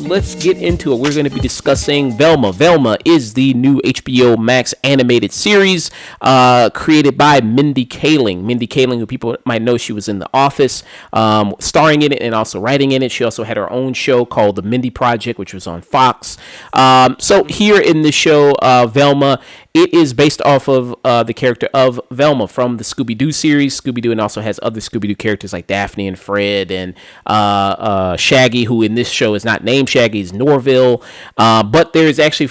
Let's get into it. We're going to be discussing Velma. Velma is the new HBO Max animated series created by Mindy Kaling. Mindy Kaling, who people might know, she was in The Office, starring in it and also writing in it. She also had her own show called The Mindy Project, which was on Fox. So here in the show, Velma, it is based off of the character of Velma from the Scooby-Doo series. Scooby-Doo, and also has other Scooby-Doo characters like Daphne and Fred and Shaggy, who in this show is not named Shaggy, is Norville. But there is actually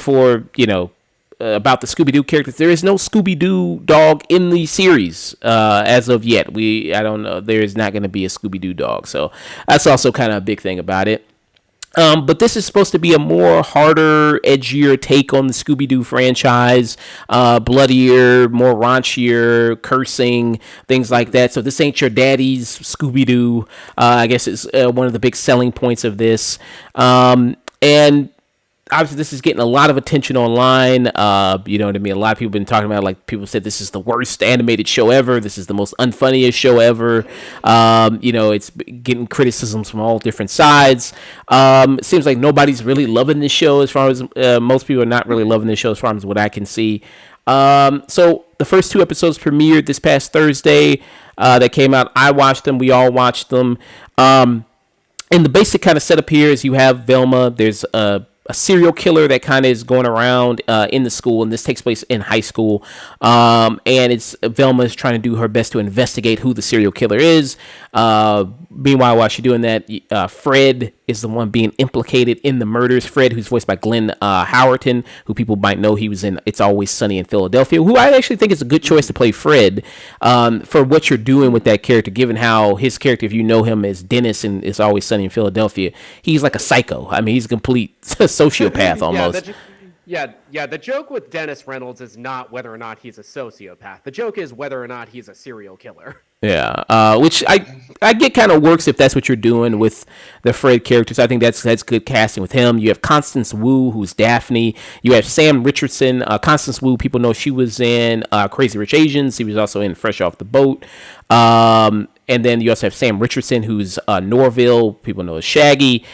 about the Scooby-Doo characters, there is no Scooby-Doo dog in the series as of yet. I don't know. There is not going to be a Scooby-Doo dog. So that's also kind of a big thing about it. But this is supposed to be a more harder, edgier take on the Scooby-Doo franchise, bloodier, more raunchier, cursing, things like that. So this ain't your daddy's Scooby-Doo, I guess is one of the big selling points of this. And obviously this is getting a lot of attention online. You know what I mean? A lot of people have been talking about, like, people said this is the worst animated show ever. This is the most unfunniest show ever. It's getting criticisms from all different sides. It seems like nobody's really loving this show, as far as most people are not really loving this show as far as what I can see. So the first 2 episodes premiered this past Thursday. That came out. I watched them. We all watched them. And the basic kind of setup here is you have Velma. There's a serial killer that kind of is going around in the school, and this takes place in high school. And it's Velma is trying to do her best to investigate who the serial killer is. Meanwhile, while she's doing that, Fred is the one being implicated in the murders. Fred, who's voiced by Glenn Howerton, who people might know, he was in It's Always Sunny in Philadelphia, who I actually think is a good choice to play Fred for what you're doing with that character, given how his character, if you know him as Dennis in It's Always Sunny in Philadelphia, he's like a psycho. I mean, he's a complete sociopath almost. The joke with Dennis Reynolds is not whether or not he's a sociopath. The joke is whether or not he's a serial killer. Yeah, which I get kind of works if that's what you're doing with the Fred characters. I think that's good casting with him. You have Constance Wu, who's Daphne. You have Sam Richardson. Constance Wu, people know she was in Crazy Rich Asians. He was also in Fresh Off the Boat. And then you also have Sam Richardson, who's Norville. People know as Shaggy.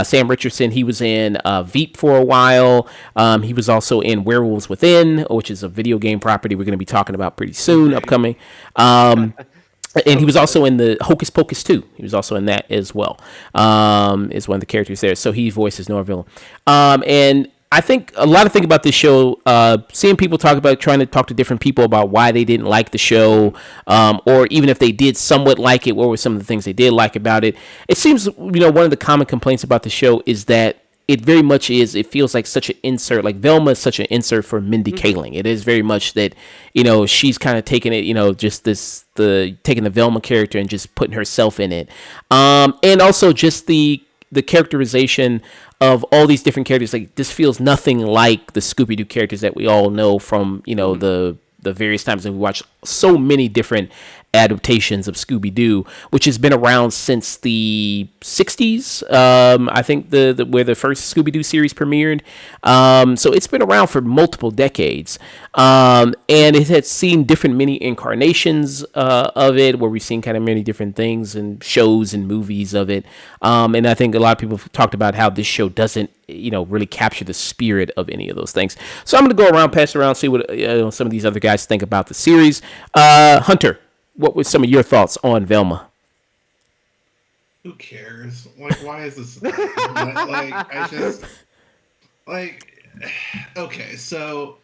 Sam Richardson, he was in Veep for a while. He was also in Werewolves Within, which is a video game property we're going to be talking about pretty soon, upcoming. And he was also in the Hocus Pocus 2. He was also in that as well. Is one of the characters there. So he voices Norville. And I think a lot of things about this show, seeing people talk about, trying to talk to different people about why they didn't like the show, or even if they did somewhat like it, what were some of the things they did like about it. It seems, one of the common complaints about the show is that it very much is, it feels like such an insert, like Velma is such an insert for Mindy Kaling. It is very much that, she's kind of taking it, just taking the Velma character and just putting herself in it. And also just the characterization of all these different characters. Like, this feels nothing like the Scooby-Doo characters that we all know from, the various times that we watch so many different adaptations of Scooby-Doo, which has been around since the 60s. I think where the first Scooby-Doo series premiered. So it's been around for multiple decades. And it has seen different mini incarnations of it, where we've seen kind of many different things and shows and movies of it. And I think a lot of people have talked about how this show doesn't, really capture the spirit of any of those things. So I'm going to go around, pass around, see what some of these other guys think about the series. Hunter, what were some of your thoughts on Velma? Who cares? Like, why is this? Okay, so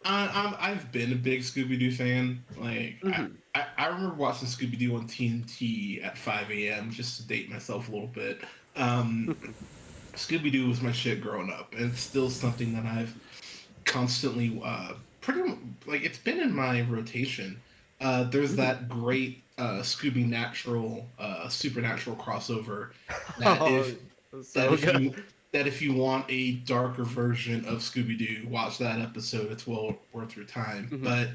I've been a big Scooby-Doo fan. Like, I remember watching Scooby-Doo on TNT at 5 a.m. just to date myself a little bit. Scooby-Doo was my shit growing up, and it's still something that I've constantly, it's been in my rotation. There's that great Scooby Supernatural crossover that if you want a darker version of Scooby-Doo, watch that episode. It's well worth your time. But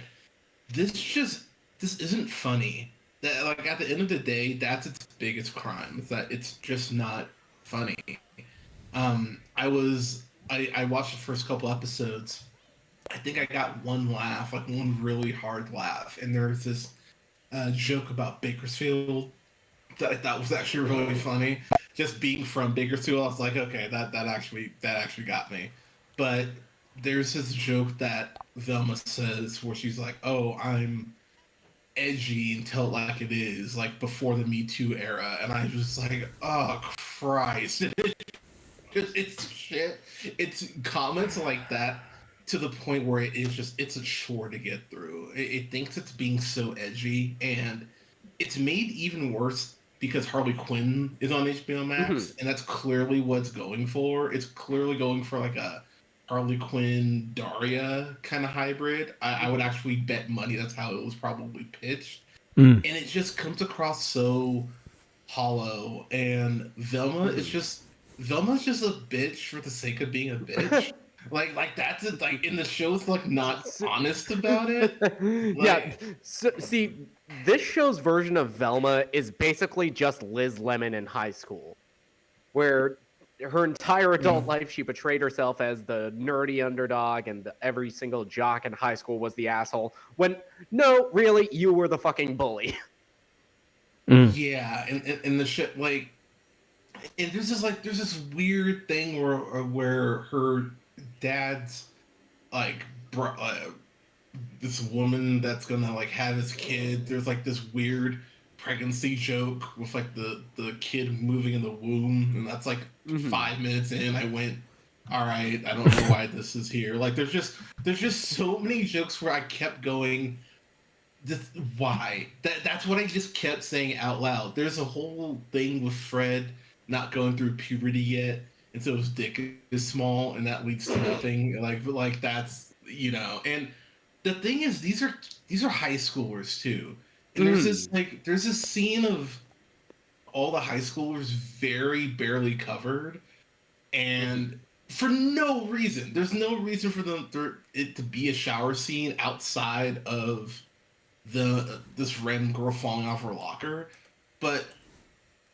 this isn't funny. That, like, at the end of the day, that's its biggest crime. Is that it's just not funny. I was I watched the first couple episodes. I think I got one laugh, like one really hard laugh, and there's this joke about Bakersfield that I thought was actually really funny. Just being from Bakersfield, I was like, okay, that actually got me. But there's this joke that Velma says where she's like, "Oh, I'm edgy and tell it like it is, like before the Me Too era," and I was just like, "Oh Christ!" It's shit. It's comments like that to the point where it's a chore to get through. It thinks it's being so edgy, and it's made even worse because Harley Quinn is on HBO Mm-hmm. Max, and that's clearly what it's going for. It's clearly going for like a Harley Quinn Daria kind of hybrid. I would Mm-hmm. actually bet money that's how it was probably pitched, Mm. and it just comes across so hollow. And Mm-hmm. Velma's just a bitch for the sake of being a bitch. Like that's it. Like in the show's like not honest about it. Yeah. Like So, see, this show's version of Velma is basically just Liz Lemon in high school, where her entire yeah. adult life she portrayed herself as the nerdy underdog, and every single jock in high school was the asshole. When no, really, you were the fucking bully. Mm. Yeah, and the shit like, and there's this weird thing where her dad's like this woman that's gonna like have his kid. There's like this weird pregnancy joke with like the kid moving in the womb, and that's like Mm-hmm. 5 minutes in. I went, all right, I don't know why this is here. Like there's just so many jokes where I kept going. This, why? That's what I just kept saying out loud. There's a whole thing with Fred not going through puberty yet, and so his dick is small, and that leads to nothing. Like that's and the thing is, these are high schoolers too, and Mm. there's this scene of all the high schoolers very barely covered, Mm-hmm. and for no reason. There's no reason for it to be a shower scene outside of this random girl falling off her locker. But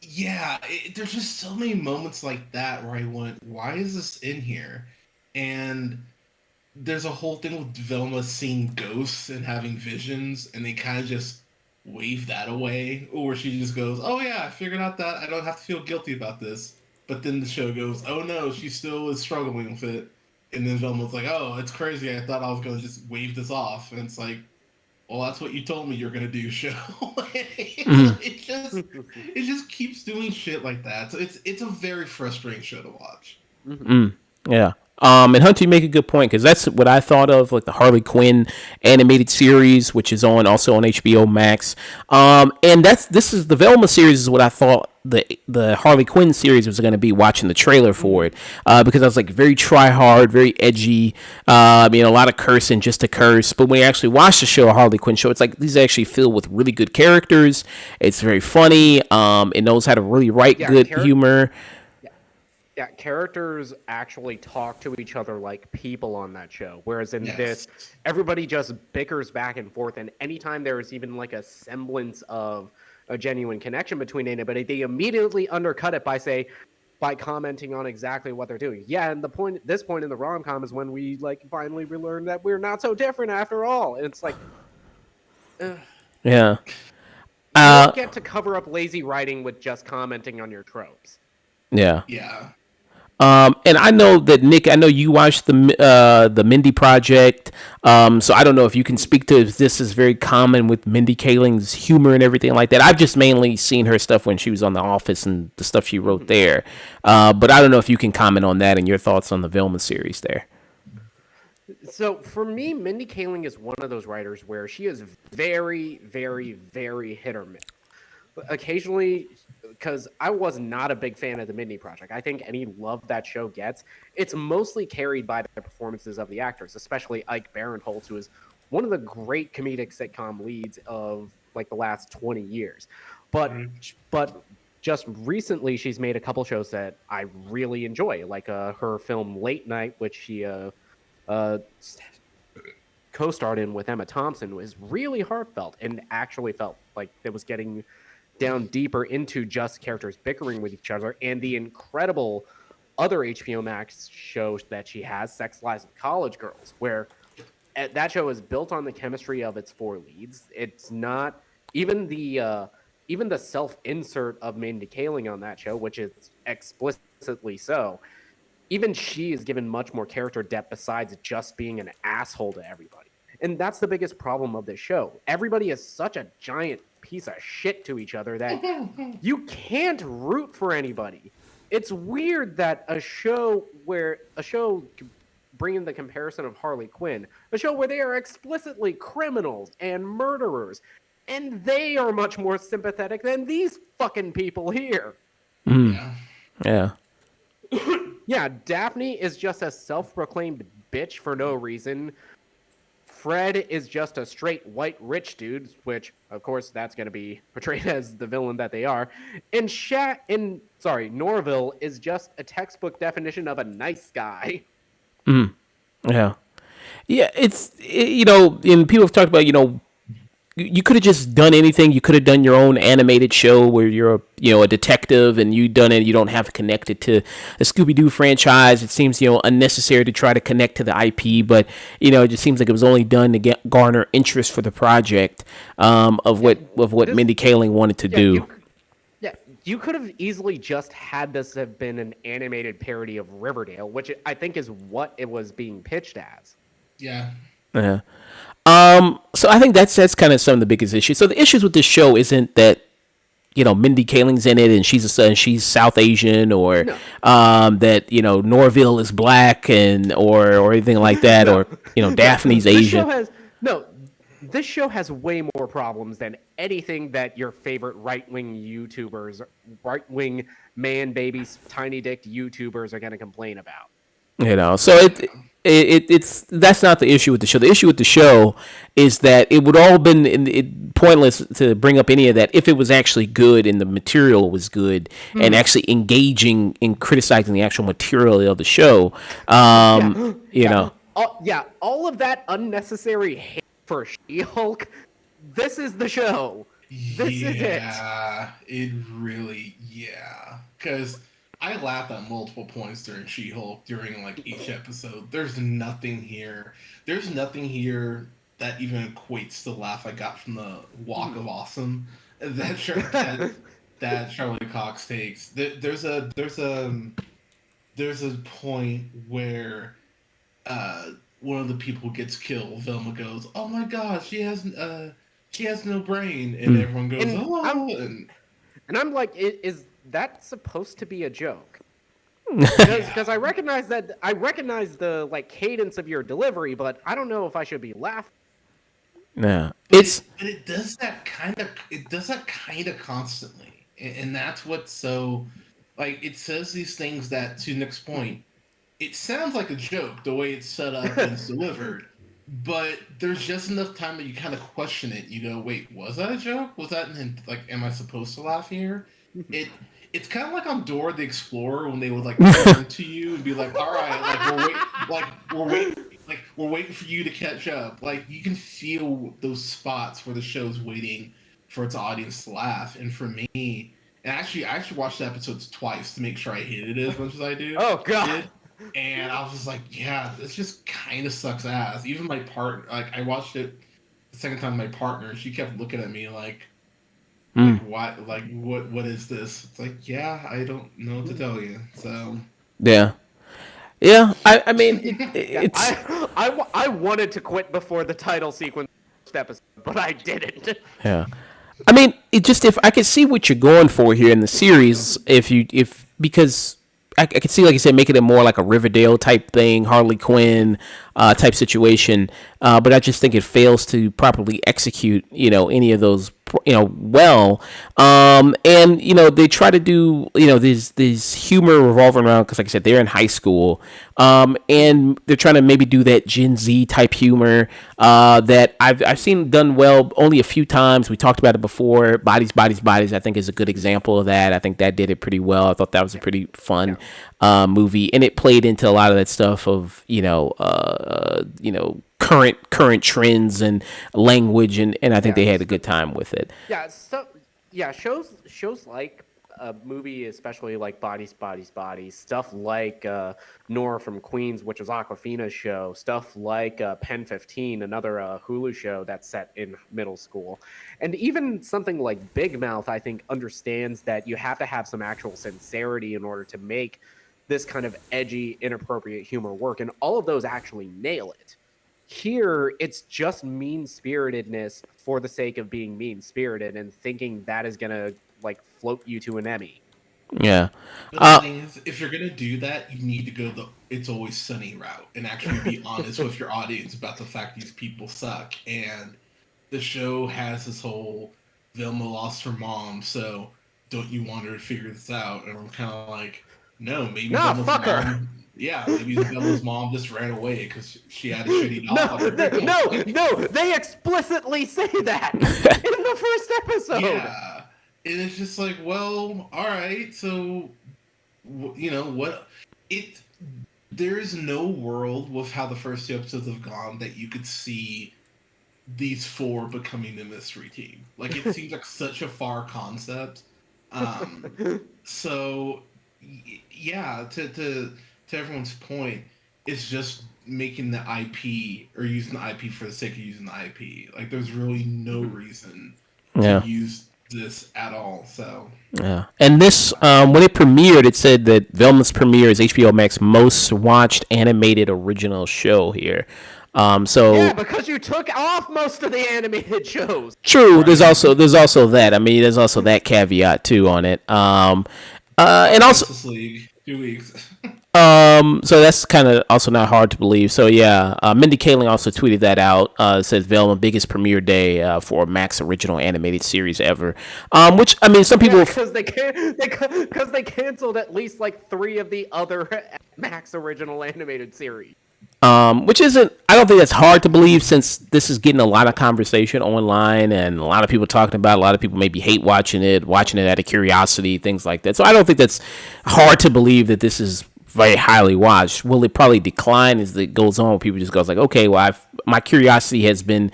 yeah, there's just so many moments like that where I went, why is this in here? And there's a whole thing with Velma seeing ghosts and having visions, and they kind of just wave that away, or she just goes, "Oh yeah, I figured out that I don't have to feel guilty about this." But then the show goes, "Oh no, she still is struggling with it." And then Velma's like, "Oh, it's crazy. I thought I was gonna just wave this off." And it's like, well, that's what you told me you're gonna do, show. Mm. It just keeps doing shit like that. So it's a very frustrating show to watch. Mm-hmm. Mm. Yeah. And Hunter, you make a good point because that's what I thought of, like the Harley Quinn animated series, which is on also on HBO Max. And this is the Velma series is what I thought the Harley Quinn series was going to be. Watching the trailer for Mm-hmm. it, because I was like very try hard, very edgy. A lot of cursing just to curse. But when you actually watch the show, a Harley Quinn show, it's like these are actually filled with really good characters. It's very funny. It knows how to really write Yeah, good humor. yeah, characters actually talk to each other like people on that show. Whereas in this, Yes. everybody just bickers back and forth. And anytime there is even like a semblance of a genuine connection between anybody, they immediately undercut it by commenting on exactly what they're doing. Yeah, and this point in the rom com is when we like finally we learn that we're not so different after all. And it's like, ugh, Yeah. you Uh, don't get to cover up lazy writing with just commenting on your tropes. yeah. Yeah. And I know that Nick, I know you watched the Mindy Project. So I don't know if you can speak to if this is very common with Mindy Kaling's humor and everything like that. I've just mainly seen her stuff when she was on The Office and the stuff she wrote Mhm. there. But I don't know if you can comment on that and your thoughts on the Velma series there. So for me, Mindy Kaling is one of those writers where she is very, very, very hit or miss. Occasionally, because I was not a big fan of the Mindy Project. I think any love that show gets, it's mostly carried by the performances of the actors, especially Ike Barinholtz, who is one of the great comedic sitcom leads of like the last 20 years. But Mhm. but just recently, she's made a couple shows that I really enjoy, like her film Late Night, which she uh, co-starred in with Emma Thompson, was really heartfelt and actually felt like it was getting down deeper into just characters bickering with each other and the incredible other HBO Max show that she has, Sex Lives of College Girls, where that show is built on the chemistry of its four leads. It's not even the self insert of Mindy Kaling on that show, which is explicitly so. Even she is given much more character depth besides just being an asshole to everybody. And that's the biggest problem of this show. Everybody is such a giant piece of shit to each other that you can't root for anybody. It's weird that a show bringing the comparison of Harley Quinn, a show where they are explicitly criminals and murderers, and they are much more sympathetic than these fucking people here. Yeah. Yeah. Yeah, Daphne is just a self-proclaimed bitch for no reason. Fred is just a straight white rich dude, which of course that's going to be portrayed as the villain that they are. And Norville is just a textbook definition of a nice guy. Yeah. Yeah, and people have talked about, you could have just done anything. You could have done your own animated show where you're a detective and you done it. You don't have to connect it to the Scooby-Doo franchise. It seems, unnecessary to try to connect to the IP, but, it just seems like it was only done to garner interest for the project of what Mindy Kaling wanted to do. You could have easily just had this have been an animated parody of Riverdale, which I think is what it was being pitched as. Yeah. Yeah. So I think that's kind of some of the biggest issues. So the issues with this show isn't that Mindy Kaling's in it and she's South Asian, or that Norville is black or anything like that, or Daphne's Asian. This show has way more problems than anything that your favorite right-wing YouTubers, right-wing man-babies, tiny-dicked YouTubers are going to complain about. So it's that's not the issue with the show. The issue with the show is that it would all been pointless to bring up any of that if it was actually good and the material was good and actually engaging in criticizing the actual material of the show. All of that unnecessary hate for She-Hulk. This is the show. This is it. Yeah, it really, because I laughed at multiple points during She-Hulk during like each episode. There's nothing here. There's nothing here that even equates to the laugh I got from the Walk of Awesome that Charlie Cox takes. There's a point where one of the people gets killed. Velma goes, "Oh my God, she has no brain," and everyone goes, "Oh!" And I'm like, is that supposed to be a joke? Because I recognize the like cadence of your delivery, but I don't know if I should be laughing. Yeah, but it does that kind of constantly, and that's what's so like. It says these things that, to Nick's point, it sounds like a joke the way it's set up and it's delivered, but there's just enough time that you kind of question it. You go, wait, was that a joke? Was that like, am I supposed to laugh here? It's kind of like on Dora the Explorer when they would like turn to you and be like, all right, we're waiting for you to catch up. Like, you can feel those spots where the show's waiting for its audience to laugh. And for me, and I actually watched the episodes twice to make sure I hated it as much as I do. Oh God. And I was just like, yeah, this just kind of sucks ass. Even my partner, like, I watched it the second time. My partner, she kept looking at me like what? Like, what is this? It's like, yeah, I don't know what to tell you. So yeah. I mean, it's. I wanted to quit before the title sequence episode, but I didn't. Yeah. I mean, if I could see what you're going for here in the series, because I could see, like you said, making it more like a Riverdale type thing, Harley Quinn type situation. But I just think it fails to properly execute, any of those, well. And they try to do, this humor revolving around, because like I said, they're in high school, and they're trying to maybe do that Gen Z type humor that I've seen done well only a few times. We talked about it before. Bodies, Bodies, Bodies, I think, is a good example of that. I think that did it pretty well. I thought that was a pretty fun movie, and it played into a lot of that stuff of current trends and language, and I think they had a good time with it. Shows like a movie, especially like Bodies, stuff like Nora from Queens, which was Aquafina's show, stuff like Pen 15, another Hulu show that's set in middle school, and even something like Big Mouth, I think, understands that you have to have some actual sincerity in order to make this kind of edgy, inappropriate humor work, and all of those actually nail it. Here, it's just mean spiritedness for the sake of being mean spirited and thinking that is gonna like float you to an Emmy. Yeah. But the thing is, if you're gonna do that, you need to go the "It's Always Sunny" route and actually be honest with your audience about the fact these people suck. And the show has this whole Velma lost her mom, so don't you want her to figure this out? And I'm kind of like, no, maybe Nah, Velma's fuck her. mom. Yeah, maybe Velma's mom just ran away because she had a shitty No, dog. no, they explicitly say that in the first episode. Yeah, and it's just like, well, all right, so you know what? It there is no world with how the first two episodes have gone that you could see these four becoming the mystery team. Like it seems like such a far concept. So yeah, to everyone's point, it's just making the IP or using the IP for the sake of using the IP. Like there's really no reason to Yeah. use this at all. So Yeah. And this, when it premiered, it said that Velma's premiere is HBO Max most watched animated original show here. So Yeah, because you took off most of the animated shows. true. There's also that. I mean, there's also that caveat too on it. And also, Justice League, 2 weeks. so that's kind of also not hard to believe. So yeah, Mindy Kaling also tweeted that out. Says Velma biggest premiere day for a Max original animated series ever. Which I mean, some people because they canceled at least like 3 of the other Max original animated series. which isn't. I don't think that's hard to believe since this is getting a lot of conversation online and a lot of people talking about it. A lot of people maybe hate watching it out of curiosity, things like that. So I don't think that's hard to believe that this is very highly watched. Will it probably decline as it goes on? People just goes like, okay, well, my curiosity has been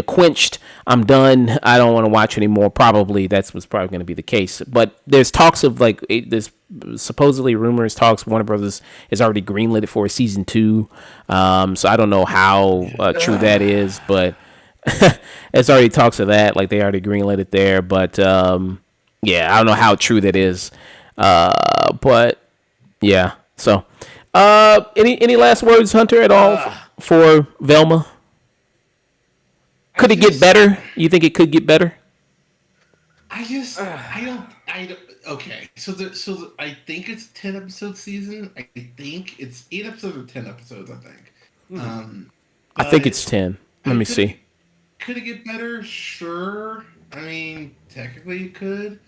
quenched. I'm done. I don't want to watch anymore. Probably that's what's probably going to be the case. But there's talks of like there's supposedly rumors talks. Warner Brothers has already greenlit it for a season 2. So I don't know how true that is, but it's already talks of that. Like they already greenlit it there, but yeah, I don't know how true that is. But yeah. So, any last words, Hunter, at all for Velma? Could it get better? You think it could get better? I don't. Okay, so I think it's 10 episode season. I think it's 8 episodes or 10 episodes. I think. I think it's 10. Let me see. Could it get better? Sure. I mean, technically it could,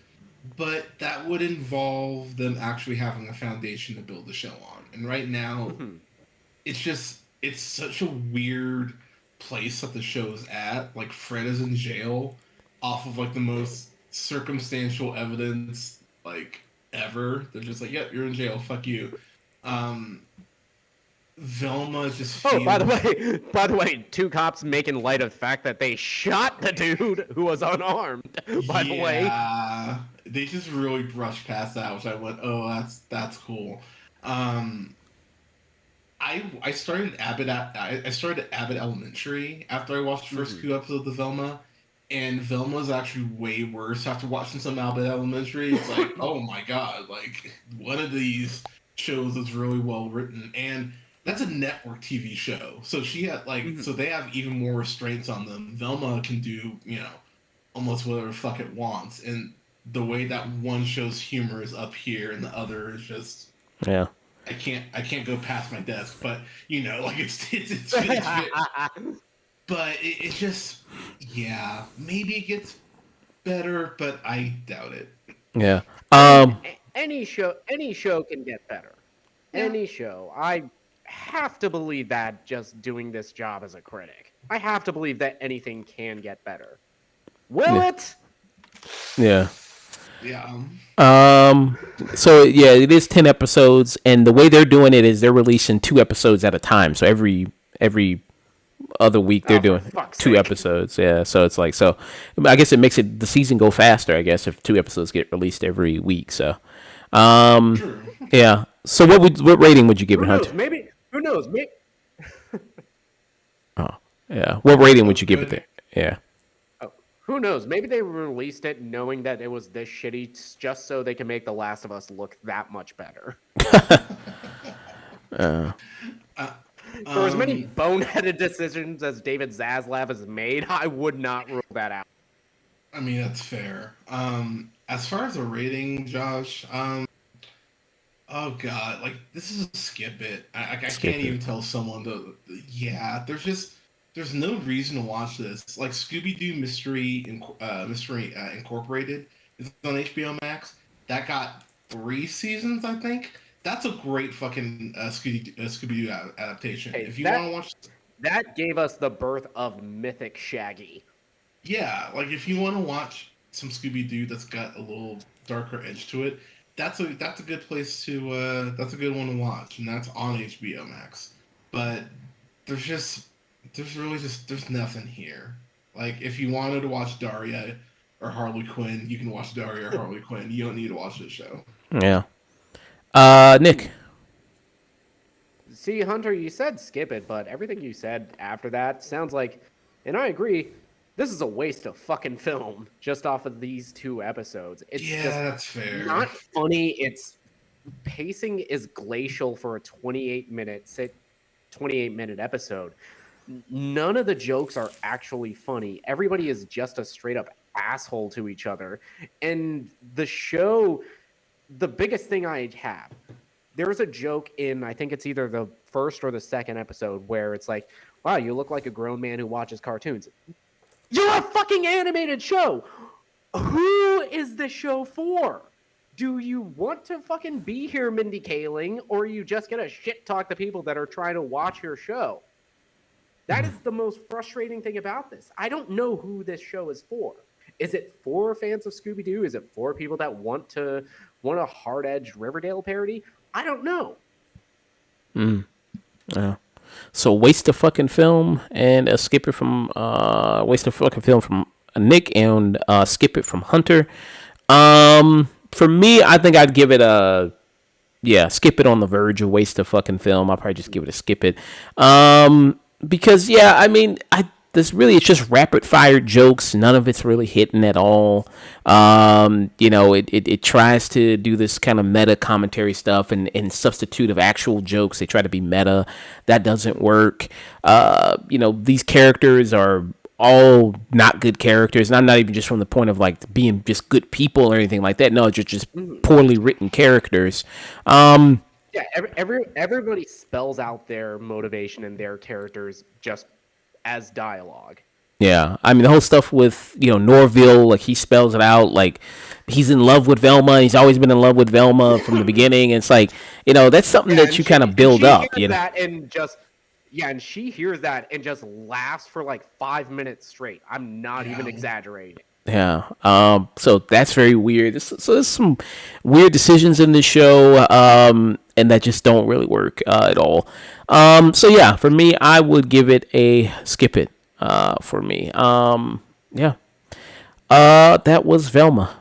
but that would involve them actually having a foundation to build the show on. And right now, it's such a weird place that the show's at. Like Fred is in jail off of like the most circumstantial evidence like ever. They're just like, yep, you're in jail, fuck you. Velma just feels... by the way, 2 cops making light of the fact that they shot the dude who was unarmed. By the way, they just really brushed past that, which I went, oh, that's cool. I started Abbott Elementary after I watched the first 2 episodes of Velma, and Velma's actually way worse after watching some Abbott Elementary. It's like, oh my god, like one of these shows is really well written, and that's a network TV show. So she had so they have even more restraints on them. Velma can do, almost whatever the fuck it wants, and the way that one show's humor is up here and the other is just I can't go past my desk, but like it's but it's just maybe it gets better, but I doubt it. Yeah. any show can get better. Yeah. Any show. I have to believe that just doing this job as a critic. I have to believe that anything can get better. Will it? Yeah. Yeah. So yeah, it is 10 episodes, and the way they're doing it is they're releasing 2 episodes at a time. So every other week they're Oh, for doing fuck's 2 episodes. Yeah, so it's like so. I guess it makes it the season go faster. I guess if 2 episodes get released every week. So, True. yeah. So what rating would you give Who it, knows? Hunter? Maybe. Who knows? Maybe. Oh, yeah. What rating Oh, would you give it good. there? Yeah. Oh, who knows? Maybe they released it knowing that it was this shitty just so they can make The Last of Us look that much better. For as many boneheaded decisions as David Zaslav has made, I would not rule that out. I mean, that's fair. As far as a rating, Josh, oh god, like this is a skip it. I Skip can't it. even tell someone to. Yeah, there's no reason to watch this. Like Scooby Doo Mystery Incorporated is on HBO Max. That got 3 seasons, I think. That's a great fucking Scooby Doo adaptation. Hey, If you want to watch, that gave us the birth of Mythic Shaggy. yeah, like if you want to watch some Scooby Doo that's got a little darker edge to it, that's a good place to that's a good one to watch, and that's on HBO Max. But there's just there's nothing here. Like if you wanted to watch Daria or Harley Quinn, you can watch Daria or Harley Quinn. You don't need to watch this show. Yeah. Nick. See, Hunter, you said skip it, but everything you said after that sounds like, and I agree, this is a waste of fucking film just off of these 2 episodes. It's Yeah, just that's fair. not funny. Its pacing is glacial for a 28-minute episode. None of the jokes are actually funny. Everybody is just a straight up asshole to each other. And the show, the biggest thing I have, there's a joke in, I think it's either the first or the second episode, where it's like, wow, you look like a grown man who watches cartoons. You're a fucking animated show. Who is this show for? Do you want to fucking be here, Mindy Kaling, or are you just gonna shit talk the people that are trying to watch your show? That is the most frustrating thing about this. I don't know who this show is for. Is it for fans of Scooby-Doo? Is it for people that want a hard-edged Riverdale parody? I don't know. Yeah. So waste of fucking film and skip it from waste of fucking film from Nick and skip it from Hunter. For me, I think I'd give it a skip it on the verge of waste of fucking film. I'll probably just give it a skip it. Because I mean, it's just rapid fire jokes. None of it's really hitting at all. It tries to do this kind of meta commentary stuff and in substitute of actual jokes. They try to be meta. That doesn't work. These characters are all not good characters, and I'm not even just from the point of like being just good people or anything like that. No, just poorly written characters. Yeah, everybody spells out their motivation and their characters just as dialogue. Yeah, I mean the whole stuff with Norville, like he spells it out, like he's in love with Velma. He's always been in love with Velma from the beginning. And it's like that's something that you kind of build up. And she hears that and just laughs for like 5 minutes straight. I'm not even exaggerating. Yeah. So that's very weird. So there's some weird decisions in this show, and that just don't really work at all. So yeah, for me, I would give it a skip it. For me. Yeah. That was Velma.